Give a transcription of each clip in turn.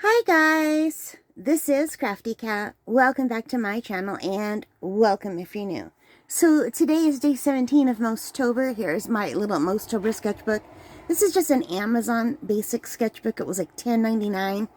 Hi guys, this is Crafty Cat. Welcome back to my channel and welcome if you're new. So today is day 17 of MOUSE-tober. Here's my little MOUSE-tober sketchbook. This is just an Amazon basic sketchbook. It was like $10.99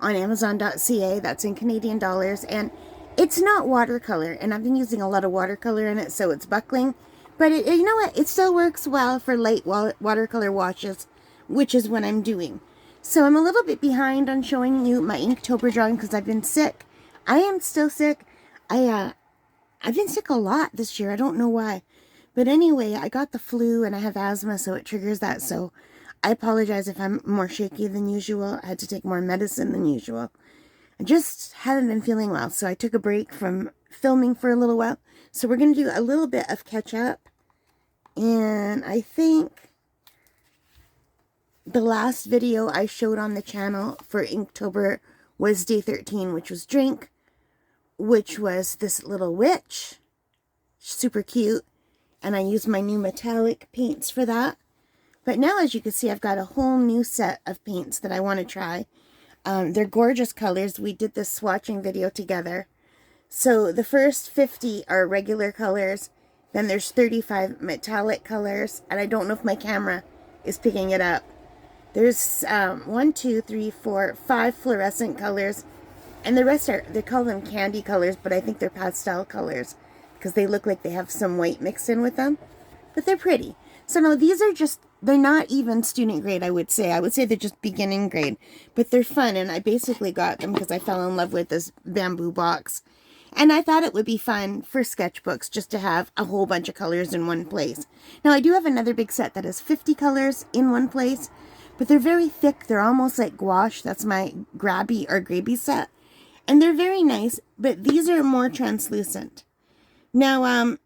on Amazon.ca. That's in Canadian dollars, and it's not watercolor, and I've been using a lot of watercolor in it, so it's buckling. But you know what? It still works well for light watercolor washes, which is what I'm doing. So I'm a little bit behind on showing you my Inktober drawing because I've been sick. I am still sick. I've been sick a lot this year. I don't know why. But anyway, I got the flu and I have asthma, so it triggers that. So I apologize if I'm more shaky than usual. I had to take more medicine than usual. I just haven't been feeling well, so I took a break from filming for a little while. So we're going to do a little bit of catch up. And I think the last video I showed on the channel for Inktober was day 13, which was drink, which was this little witch. Super cute. And I used my new metallic paints for that. But now, as you can see, I've got a whole new set of paints that I want to try. They're gorgeous colors. We did this swatching video together. So the first 50 are regular colors. Then there's 35 metallic colors. And I don't know if my camera is picking it up. There's 1, 2, 3, 4, 5 fluorescent colors, and the rest are, they call them candy colors, but I think they're pastel colors because they look like they have some white mixed in with them, but they're pretty. So no, these are just, they're not even student grade, I would say. I would say they're just beginning grade, but they're fun, and I basically got them because I fell in love with this bamboo box, and I thought it would be fun for sketchbooks just to have a whole bunch of colors in one place. Now, I do have another big set that has 50 colors in one place, but they're very thick. They're almost like gouache. That's my grabby or graby set. And they're very nice, but these are more translucent. Now,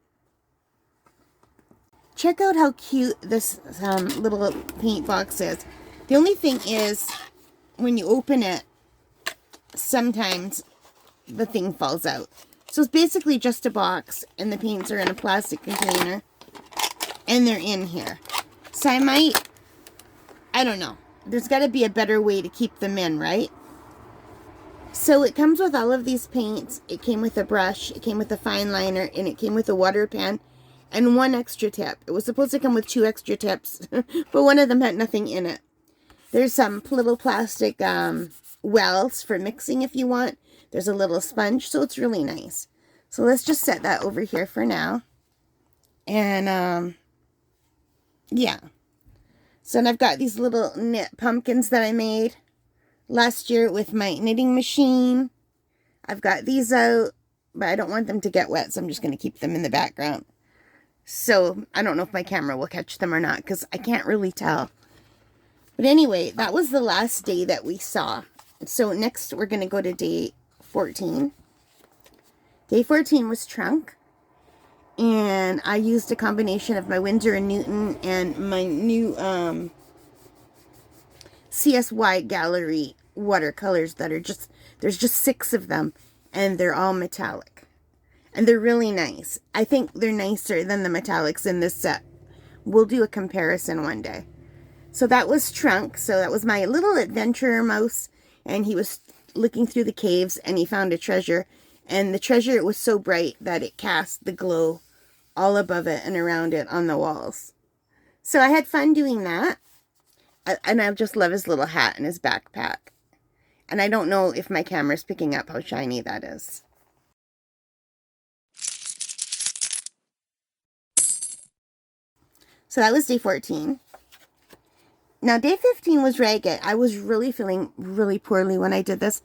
check out how cute this little paint box is. The only thing is, when you open it, sometimes the thing falls out. So it's basically just a box, and the paints are in a plastic container, and they're in here. So I don't know. There's got to be a better way to keep them in, right? So it comes with all of these paints. It came with a brush, it came with a fine liner, and it came with a water pen and one extra tip. It was supposed to come with 2 extra tips, but one of them had nothing in it. There's some little plastic wells for mixing if you want. There's a little sponge, so it's really nice. So let's just set that over here for now. And, yeah. So and I've got these little knit pumpkins that I made last year with my knitting machine. I've got these out, but I don't want them to get wet, so I'm just going to keep them in the background. So I don't know if my camera will catch them or not, because I can't really tell. But anyway, that was the last day that we saw. So next we're going to go to day 14. Day 14 was trunk. And I used a combination of my Winsor & Newton and my new CSY Gallery watercolors that are just, there's just 6 of them, and they're all metallic. And they're really nice. I think they're nicer than the metallics in this set. We'll do a comparison one day. So that was Trunk. So that was my little adventurer mouse, and he was looking through the caves, and he found a treasure. And the treasure was so bright that it cast the glow all above it and around it on the walls. So I had fun doing that. And I just love his little hat and his backpack. And I don't know if my camera's picking up how shiny that is. So that was day 14. Now day 15 was ragged. I was really feeling really poorly when I did this.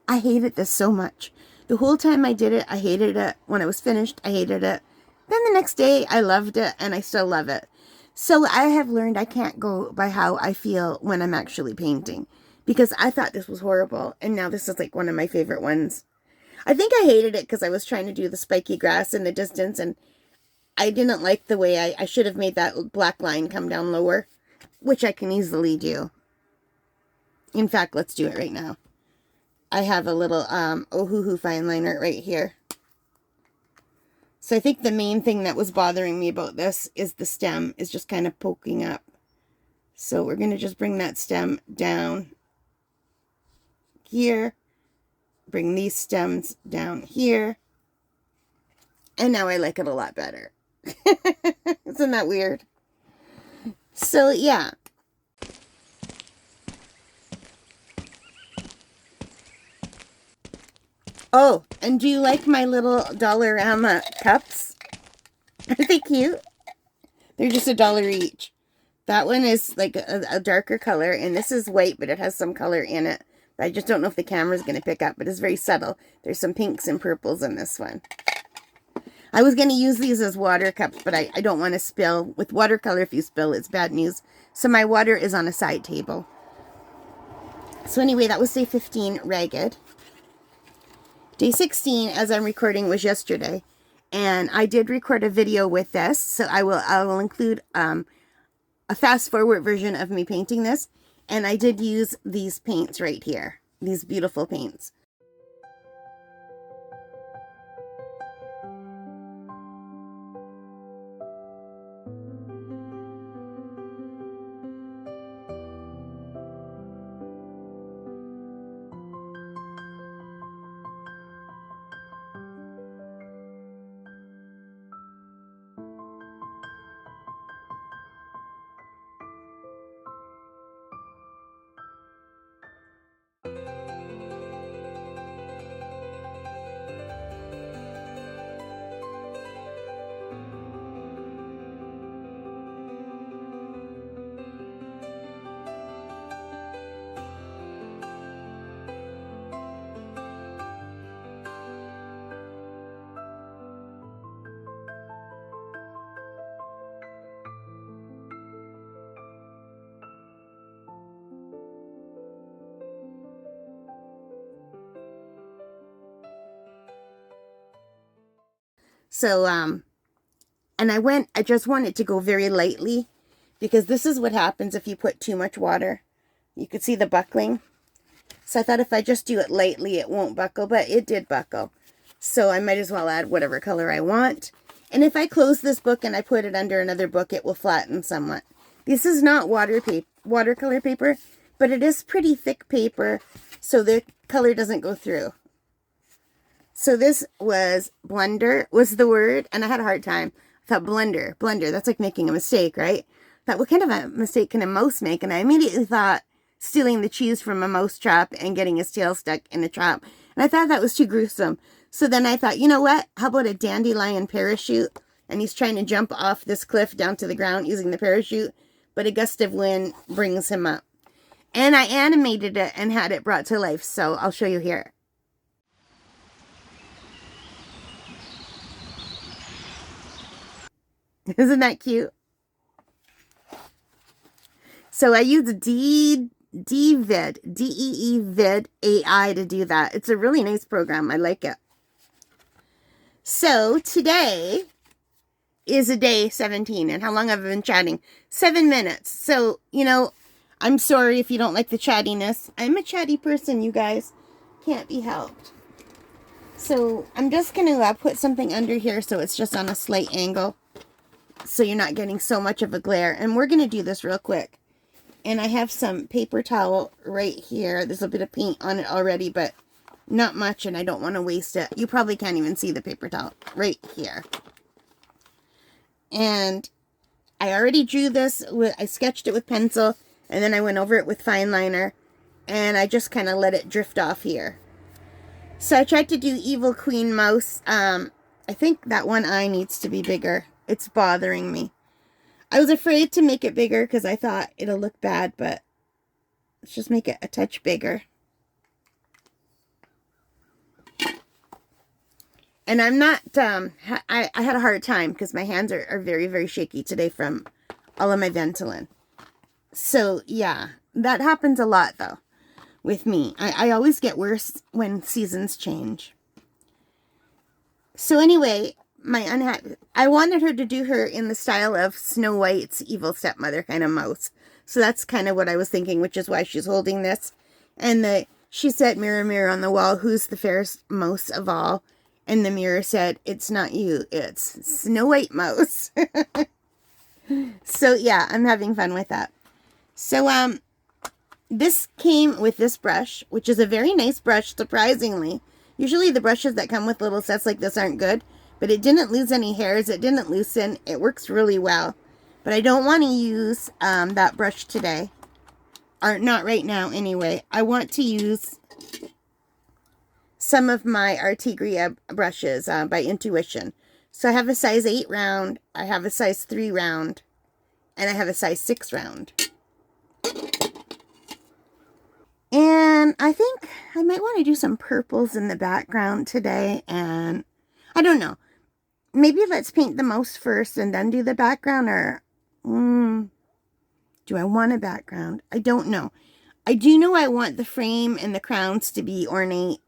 I hated this so much. The whole time I did it, I hated it. When I was finished, I hated it. Then the next day, I loved it, and I still love it. So I have learned I can't go by how I feel when I'm actually painting, because I thought this was horrible, and now this is like one of my favorite ones. I think I hated it because I was trying to do the spiky grass in the distance, and I didn't like the way I should have made that black line come down lower, which I can easily do. In fact, let's do it right now. I have a little Ohuhu fine liner right here. So I think the main thing that was bothering me about this is the stem is just kind of poking up. So we're going to just bring that stem down here. Bring these stems down here. And now I like it a lot better. Isn't that weird? So, yeah. Oh, and do you like my little Dollarama cups? Are they cute? They're just $1 each. That one is like a darker color, and this is white, but it has some color in it. I just don't know if the camera's going to pick up, but it's very subtle. There's some pinks and purples in this one. I was going to use these as water cups, but I don't want to spill. With watercolor, if you spill, it's bad news. So my water is on a side table. So anyway, that was day 15, ragged. Day 16, as I'm recording, was yesterday. And I did record a video with this, so I will include a fast forward version of me painting this. And I did use these paints right here, these beautiful paints. So, and I just want it to go very lightly, because this is what happens if you put too much water. You could see the buckling. So I thought if I just do it lightly, it won't buckle, but it did buckle. So I might as well add whatever color I want. And if I close this book and I put it under another book, it will flatten somewhat. This is not watercolor paper, but it is pretty thick paper, so the color doesn't go through. So this was Blunder was the word, and I had a hard time. I thought Blunder, that's like making a mistake, right? I thought, what kind of a mistake can a mouse make? And I immediately thought stealing the cheese from a mouse trap and getting his tail stuck in a trap. And I thought that was too gruesome. So then I thought, you know what? How about a dandelion parachute? And he's trying to jump off this cliff down to the ground using the parachute, but a gust of wind brings him up. And I animated it and had it brought to life, so I'll show you here. Isn't that cute? So I used Deevid, D-E-E-Vid AI to do that. It's a really nice program. I like it. So today is a day 17, and how long have I been chatting? 7 minutes. So, you know, I'm sorry if you don't like the chattiness. I'm a chatty person, you guys. Can't be helped. So I'm just going to put something under here so it's just on a slight angle, so you're not getting so much of a glare. And we're going to do this real quick. And I have some paper towel right here. There's a bit of paint on it already, but not much, and I don't want to waste it. You probably can't even see the paper towel right here. And I already drew this. I sketched it with pencil, and then I went over it with fine liner, and I just kind of let it drift off here. So I tried to do Evil Queen Mouse. I think that one eye needs to be bigger. It's bothering me. I was afraid to make it bigger because I thought it'll look bad, but let's just make it a touch bigger. And I'm not, I had a hard time because my hands are very, very shaky today from all of my Ventolin. So, yeah, that happens a lot, though, with me. I always get worse when seasons change. So, anyway, I wanted her to do her in the style of Snow White's evil stepmother kind of mouse. So that's kind of what I was thinking, which is why she's holding this. And she said, mirror, mirror on the wall, who's the fairest mouse of all? And the mirror said, it's not you, it's Snow White Mouse. So yeah, I'm having fun with that. So this came with this brush, which is a very nice brush, surprisingly. Usually the brushes that come with little sets like this aren't good, but it didn't lose any hairs. It didn't loosen. It works really well. But I don't want to use that brush today. Or not right now anyway. I want to use some of my Artigria brushes by Intuition. So I have a size 8 round, I have a size 3 round, and I have a size 6 round. And I think I might want to do some purples in the background today. And I don't know. Maybe let's paint the mouse first and then do the background. Or do I want a background? I don't know. I do know I want the frame and the crowns to be ornate.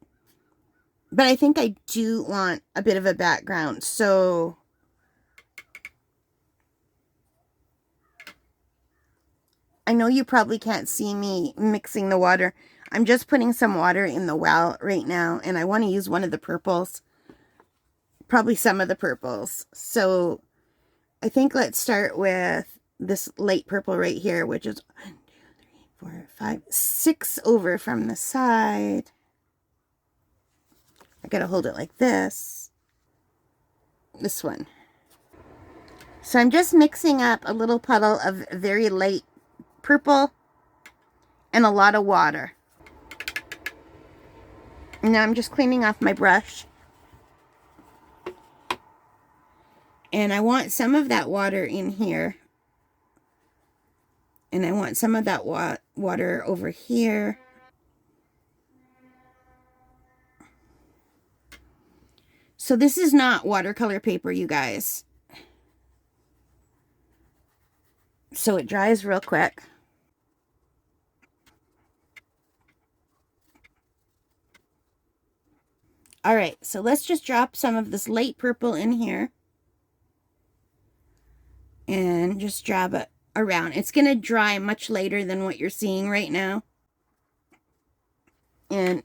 But I think I do want a bit of a background. So I know you probably can't see me mixing the water. I'm just putting some water in the well right now, and I want to use one of the purples. Probably some of the purples. So I think let's start with this light purple right here, which is 1, 2, 3, 4, 5, 6 over from the side. I gotta hold it like this. This one. So I'm just mixing up a little puddle of very light purple and a lot of water. Now I'm just cleaning off my brush. And I want some of that water in here. And I want some of that water over here. So this is not watercolor paper, you guys. So it dries real quick. All right, so let's just drop some of this light purple in here. And just drop it around. It's going to dry much later than what you're seeing right now. And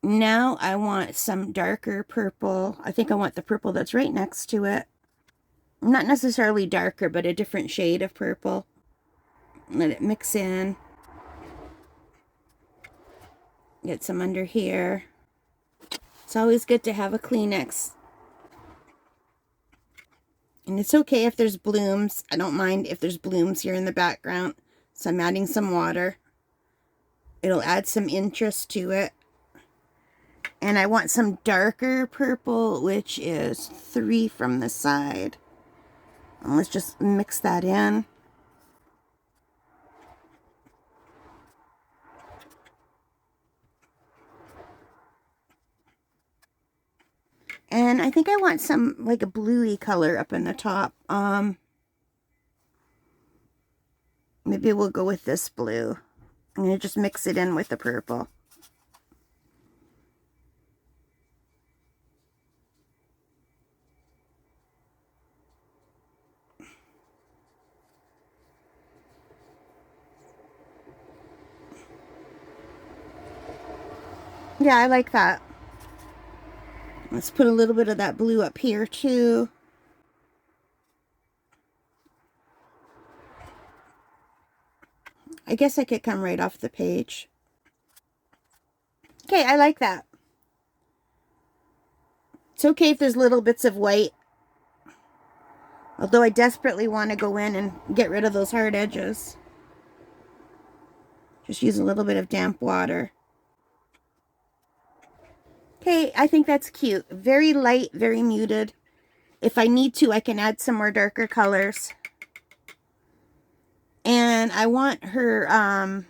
now I want some darker purple. I think I want the purple that's right next to it. Not necessarily darker, but a different shade of purple. Let it mix in. Get some under here. It's always good to have a Kleenex. And it's okay if there's blooms. I don't mind if there's blooms here in the background. So I'm adding some water. It'll add some interest to it. And I want some darker purple, which is 3 from the side. And let's just mix that in. And I think I want some, like a bluey color up in the top. Maybe we'll go with this blue. I'm going to just mix it in with the purple. Yeah, I like that. Let's put a little bit of that blue up here too. I guess I could come right off the page. Okay, I like that. It's okay if there's little bits of white. Although I desperately want to go in and get rid of those hard edges. Just use a little bit of damp water. Okay, I think that's cute. Very light, very muted. If I need to, I can add some more darker colors. And I want her,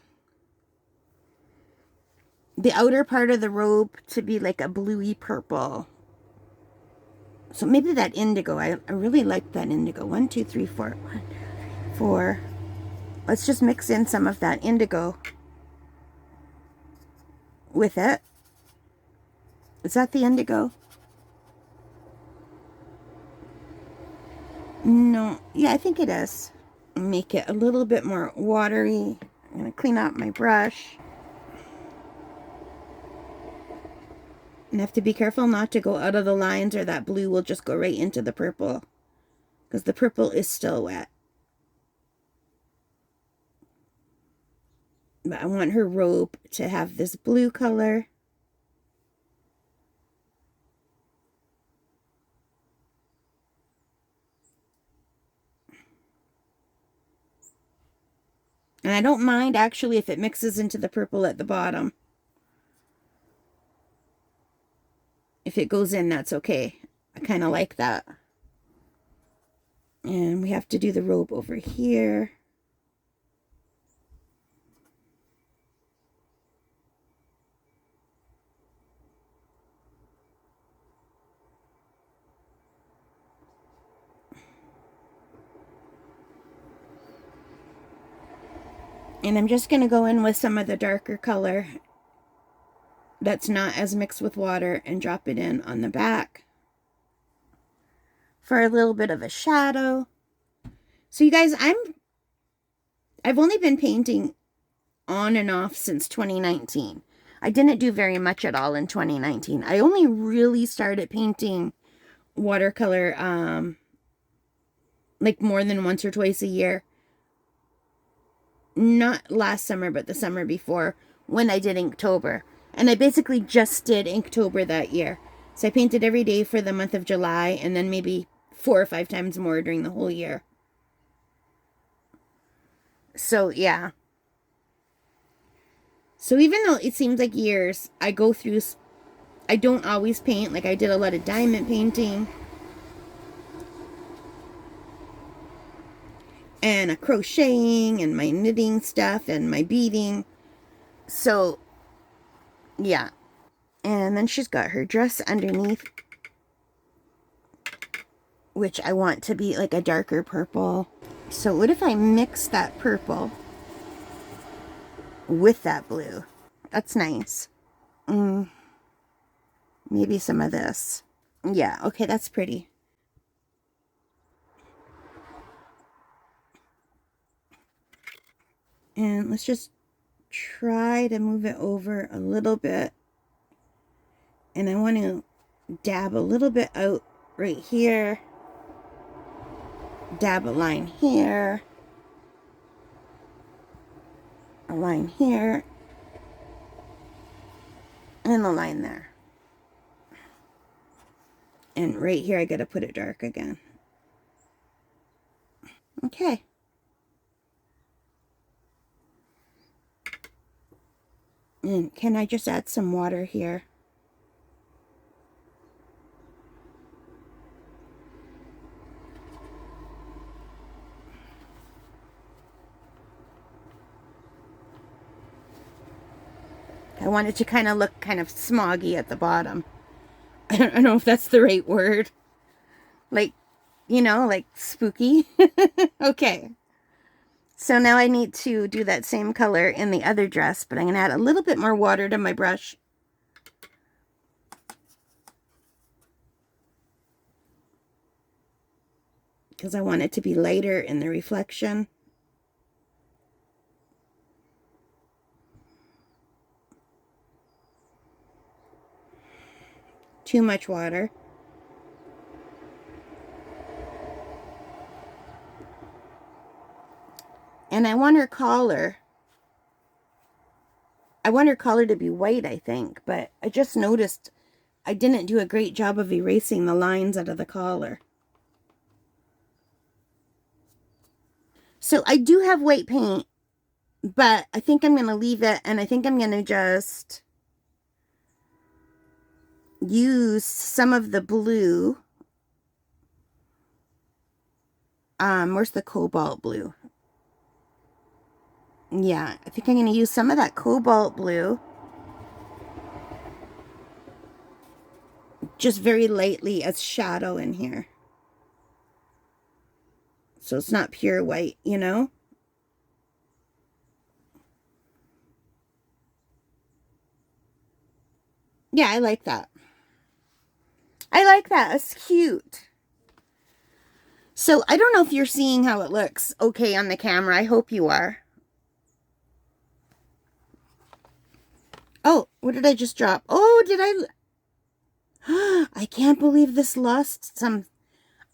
the outer part of the robe to be like a bluey purple. So maybe that indigo. I really like that indigo. 1, 2, 3, 4. 1, 2, 3, 4. Let's just mix in some of that indigo with it. Is that the indigo? No. Yeah, I think it is. Make it a little bit more watery. I'm going to clean out my brush. And have to be careful not to go out of the lines or that blue will just go right into the purple. Because the purple is still wet. But I want her robe to have this blue color. And I don't mind, actually, if it mixes into the purple at the bottom. If it goes in, that's okay. I kind of like that. And we have to do the robe over here. And I'm just going to go in with some of the darker color that's not as mixed with water and drop it in on the back for a little bit of a shadow. So you guys, I've only been painting on and off since 2019. I didn't do very much at all in 2019. I only really started painting watercolor like more than once or twice a year. Not last summer, but the summer before, when I did Inktober. And I basically just did Inktober that year. So I painted every day for the month of July, and then maybe 4 or 5 times more during the whole year. So, yeah. So even though it seems like years, I don't always paint. Like, I did a lot of diamond painting. And a crocheting and my knitting stuff and my beading. So, yeah. And then she's got her dress underneath, which I want to be like a darker purple. So what if I mix that purple with that blue? That's nice. Maybe some of this. Yeah, okay, that's pretty. And let's just try to move it over a little bit. And I want to dab a little bit out right here. Dab a line here. A line here. And a line there. And right here I gotta put it dark again. Okay. And can I just add some water here? I want it to kind of look kind of smoggy at the bottom. I don't know if that's the right word. Like, you know, like spooky. Okay. So now I need to do that same color in the other dress, but I'm going to add a little bit more water to my brush. Because I want it to be lighter in the reflection. Too much water. And I want her collar. I want her collar to be white, I think. But I just noticed I didn't do a great job of erasing the lines out of the collar. So I do have white paint, but I think I'm going to leave it, and I think I'm going to just use some of the blue. Where's the cobalt blue? Yeah, I think I'm going to use some of that cobalt blue. Just very lightly as shadow in here. So it's not pure white, you know? Yeah, I like that. I like that. It's cute. So I don't know if you're seeing how it looks okay on the camera. I hope you are. Oh, what did I just drop? Oh, did I? I can't believe this lost some.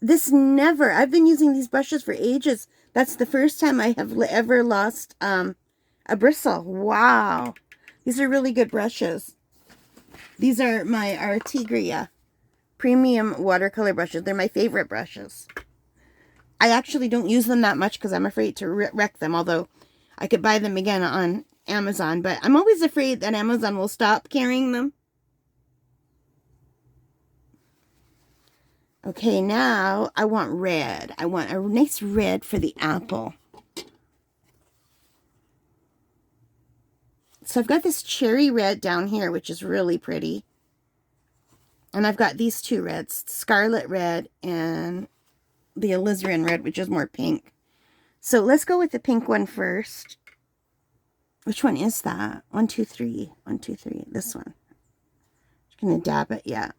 This never. I've been using these brushes for ages. That's the first time I have ever lost a A bristle. Wow. These are really good brushes. These are my Artigria premium watercolor brushes. They're my favorite brushes. I actually don't use them that much because I'm afraid to wreck them, although I could buy them again on Amazon, but I'm always afraid that Amazon will stop carrying them. Okay, now I want red. I want a nice red for the apple. So I've got this cherry red down here, which is really pretty. And I've got these two reds, scarlet red and the alizarin red, which is more pink. So let's go with the pink one first. Which one is that? 1, 2, 3. 1, 2, 3. This one. Just going to dab it, yeah.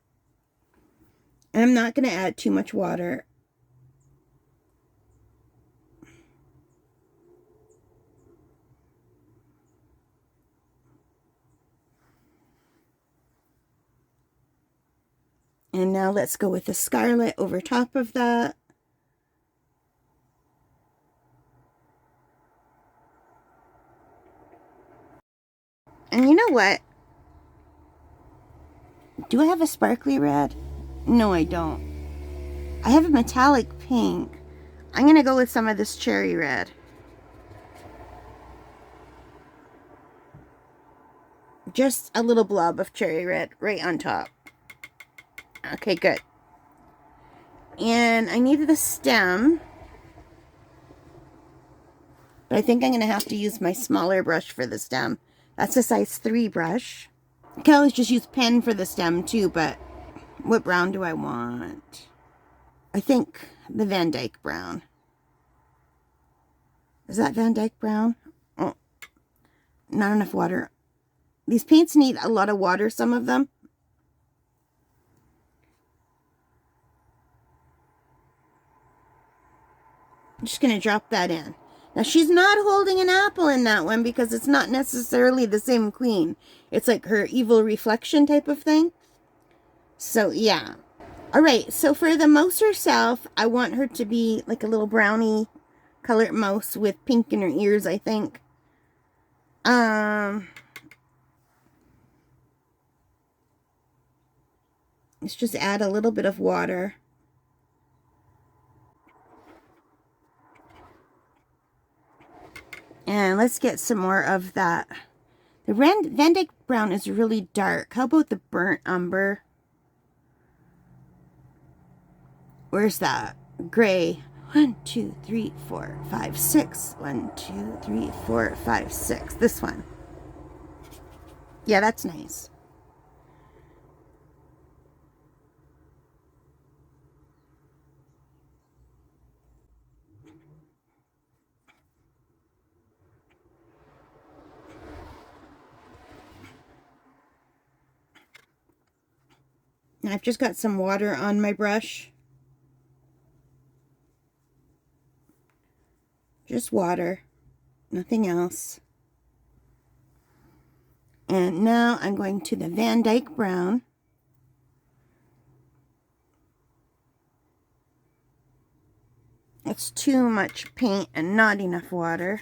And I'm not going to add too much water. And now let's go with the scarlet over top of that. And you know what? Do I have a sparkly red? No, I don't. I have a metallic pink. I'm going to go with some of this cherry red. Just a little blob of cherry red right on top. Okay, good. And I needed a stem. But I think I'm going to have to use my smaller brush for the stem. That's a size 3 brush. I can always just use pen for the stem too, but what brown do I want? I think the Van Dyke brown. Is that Van Dyke brown? Oh, not enough water. These paints need a lot of water, some of them. I'm just going to drop that in. Now, she's not holding an apple in that one because it's not necessarily the same queen. It's like her evil reflection type of thing. So, yeah. All right, so for the mouse herself, I want her to be like a little brownie colored mouse with pink in her ears, I think. Let's just add a little bit of water. And let's get some more of that. The Van Dyke brown is really dark. How about the burnt umber? Where's that? Gray. 1, 2, 3, 4, 5, 6. 1, 2, 3, 4, 5, 6. This one. Yeah, that's nice. Now I've just got some water on my brush. Just water. Nothing else. And now I'm going to the Van Dyke brown. It's too much paint and not enough water.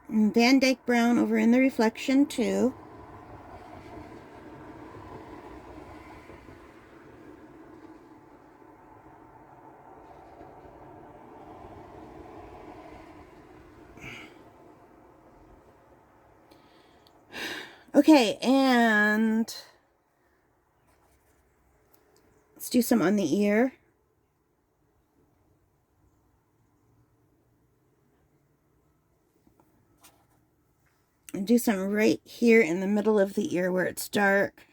And Van Dyke brown over in the reflection too. Okay, and let's do some on the ear. And do some right here in the middle of the ear where it's dark.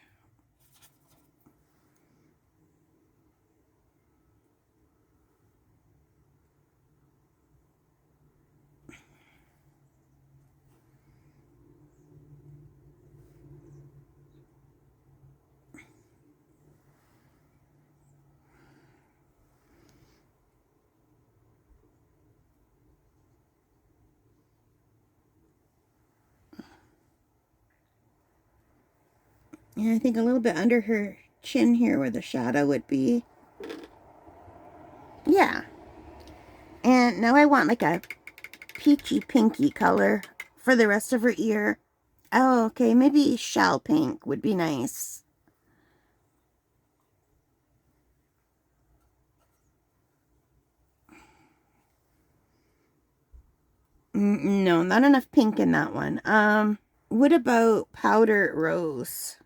And I think a little bit under her chin here where the shadow would be. Yeah. And now I want like a peachy pinky color for the rest of her ear. Oh, okay. Maybe shell pink would be nice. No, not enough pink in that one. What about powder rose?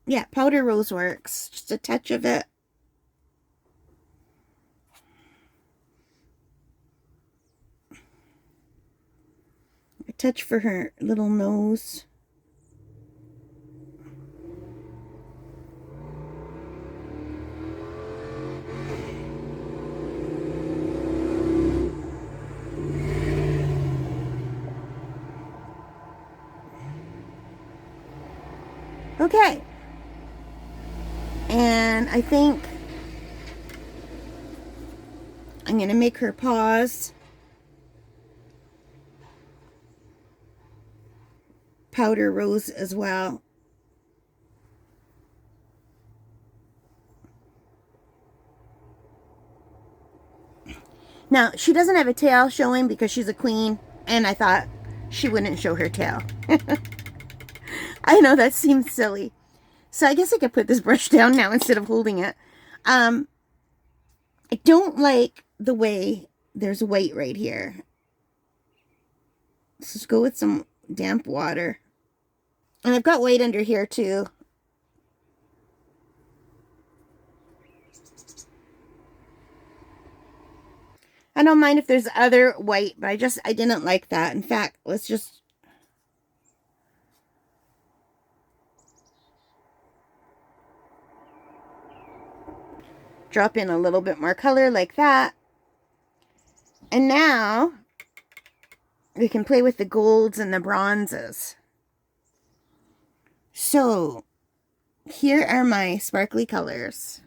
Yeah, powder rose works. Just a touch of it. A touch for her little nose. Okay. And I think I'm going to make her paws powder rose as well. Now, she doesn't have a tail showing because she's a queen, and I thought she wouldn't show her tail. I know that seems silly. So I guess I could put this brush down now instead of holding it. I don't like the way there's white right here. Let's just go with some damp water. And I've got white under here too. I don't mind if there's other white, but I didn't like that. In fact, let's just drop in a little bit more color like that. And now we can play with the golds and the bronzes. So here are my sparkly colors.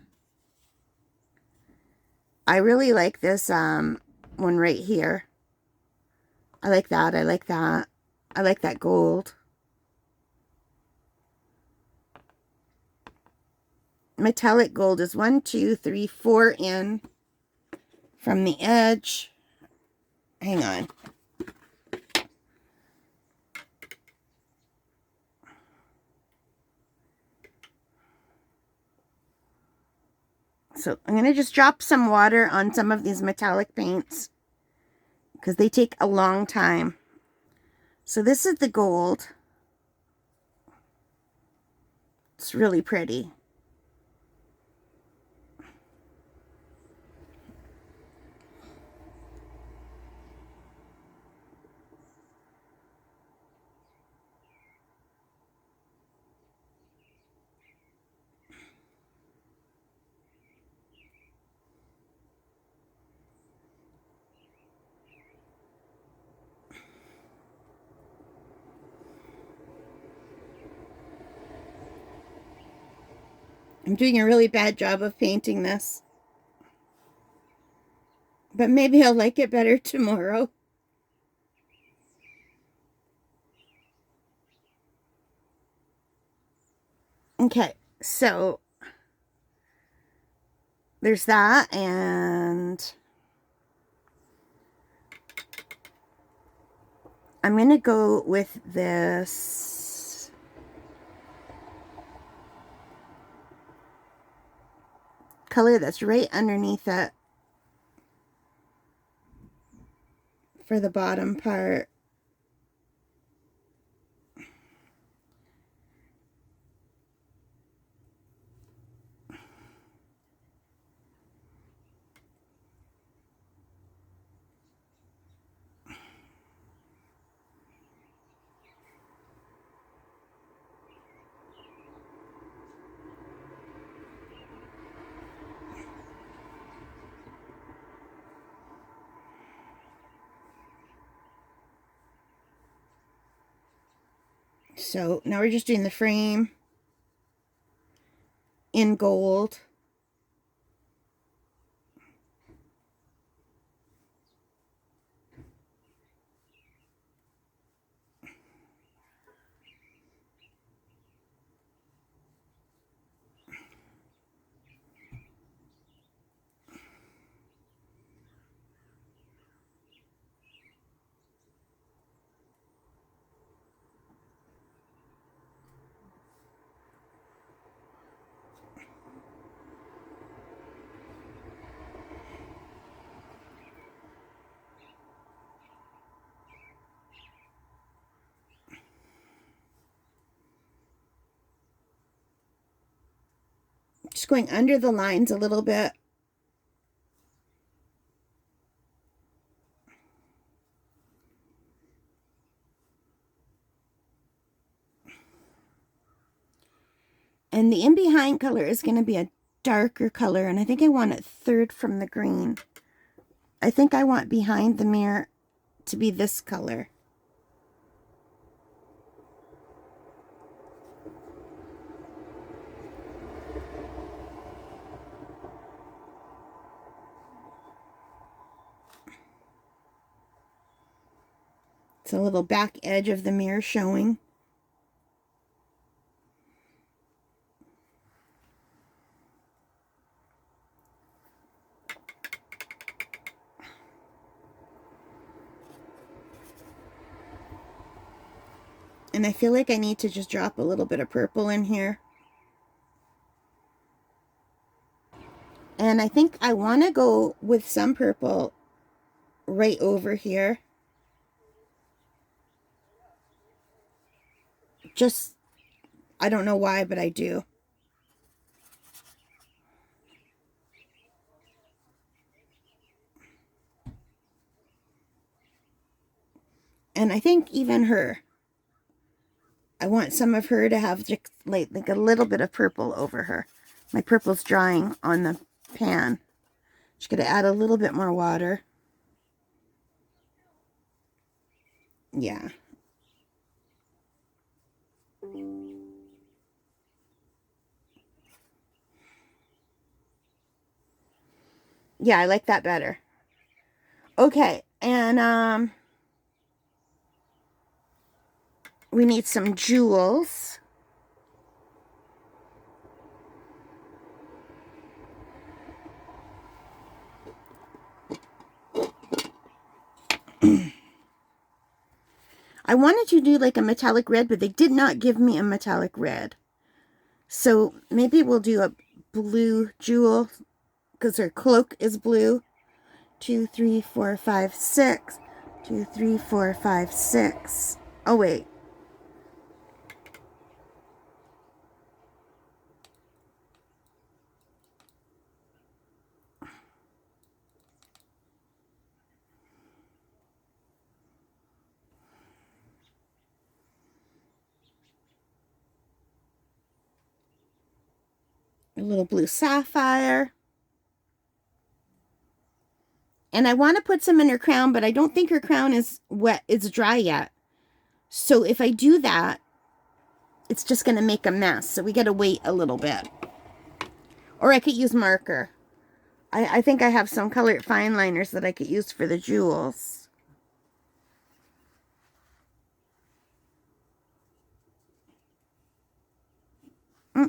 I really like this one right here. I like that. I like that. I like that gold. Metallic gold is 1, 2, 3, 4 in from the edge. Hang on. So I'm going to just drop some water on some of these metallic paints because they take a long time. So this is the gold. It's really pretty. I'm doing a really bad job of painting this. But maybe I'll like it better tomorrow. Okay, so there's that, and I'm going to go with this color that's right underneath it for the bottom part. So now we're just doing the frame in gold. just going under the lines a little bit. And the in behind color is going to be a darker color, and I think I want it third from the green. I think I want behind the mirror to be this color. It's a little back edge of the mirror showing. And I feel like I need to just drop a little bit of purple in here. And I think I want to go with some purple right over here. Just, I don't know why, but I do. And I think even her, I want some of her to have just like a little bit of purple over her. My purple's drying on the pan. Just going to add a little bit more water. Yeah. Yeah, I like that better. Okay, and we need some jewels. I wanted to do like a metallic red, but they did not give me a metallic red. So maybe we'll do a blue jewel because her cloak is blue. 2, 3, 4, 5, 6. 2, 3, 4, 5, 6. Oh, wait. A little blue sapphire. And I want to put some in her crown, but I don't think her crown is wet. It's dry yet. So if I do that, it's just going to make a mess. So we got to wait a little bit. Or I could use marker. I think I have some colored fine liners that I could use for the jewels.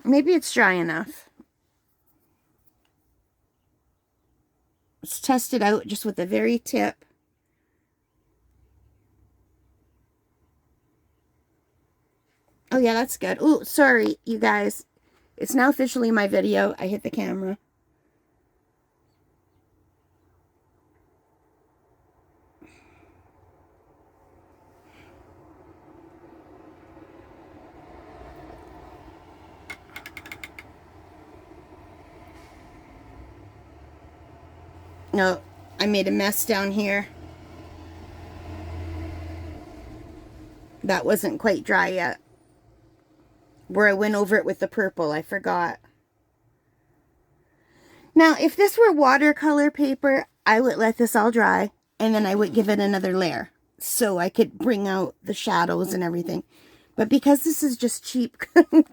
Maybe it's dry enough. Let's test it out just with the very tip. Oh yeah, that's good. Oh, sorry, you guys. It's now officially my video. I hit the camera. No, I made a mess down here. That wasn't quite dry yet. Where I went over it with the purple, I forgot. Now, if this were watercolor paper, I would let this all dry, and then I would give it another layer, so I could bring out the shadows and everything. But because this is just cheap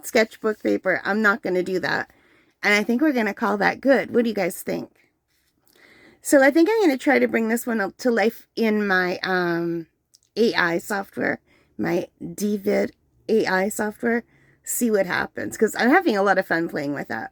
sketchbook paper, I'm not going to do that. And I think we're going to call that good. What do you guys think? So I think I'm going to try to bring this one up to life in my AI software, my Dvid AI software. See what happens, because I'm having a lot of fun playing with that.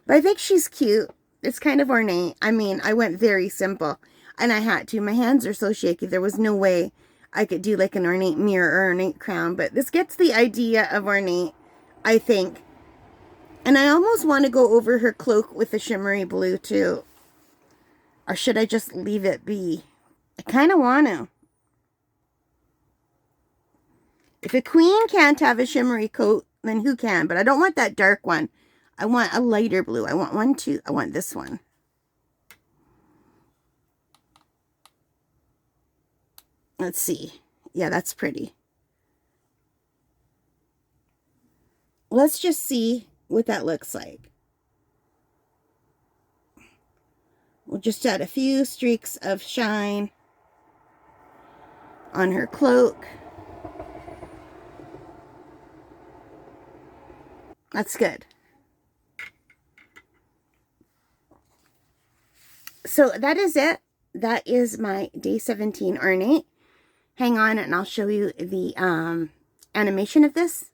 But I think she's cute. It's kind of ornate. I mean, I went very simple, and I had to. My hands are so shaky. There was no way I could do like an ornate mirror or ornate crown, but this gets the idea of ornate, I think. And I almost want to go over her cloak with the shimmery blue too. Or should I just leave it be? I kind of want to. If a queen can't have a shimmery coat, then who can? But I don't want that dark one. I want a lighter blue. I want this one. Let's see. Yeah, that's pretty. Let's just see what that looks like. We'll just add a few streaks of shine on her cloak. That's good. So that is it. That is my day 17 ornate. Hang on and I'll show you the animation of this.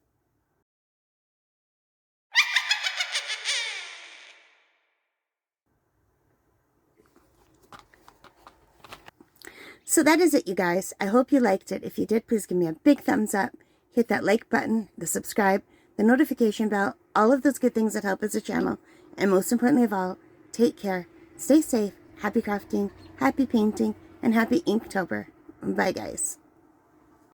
So that is it, you guys. I hope you liked it. If you did, please give me a big thumbs up. Hit that like button, the subscribe, the notification bell, all of those good things that help as a channel. And most importantly of all, take care, stay safe, happy crafting, happy painting, and happy Inktober. Bye, guys.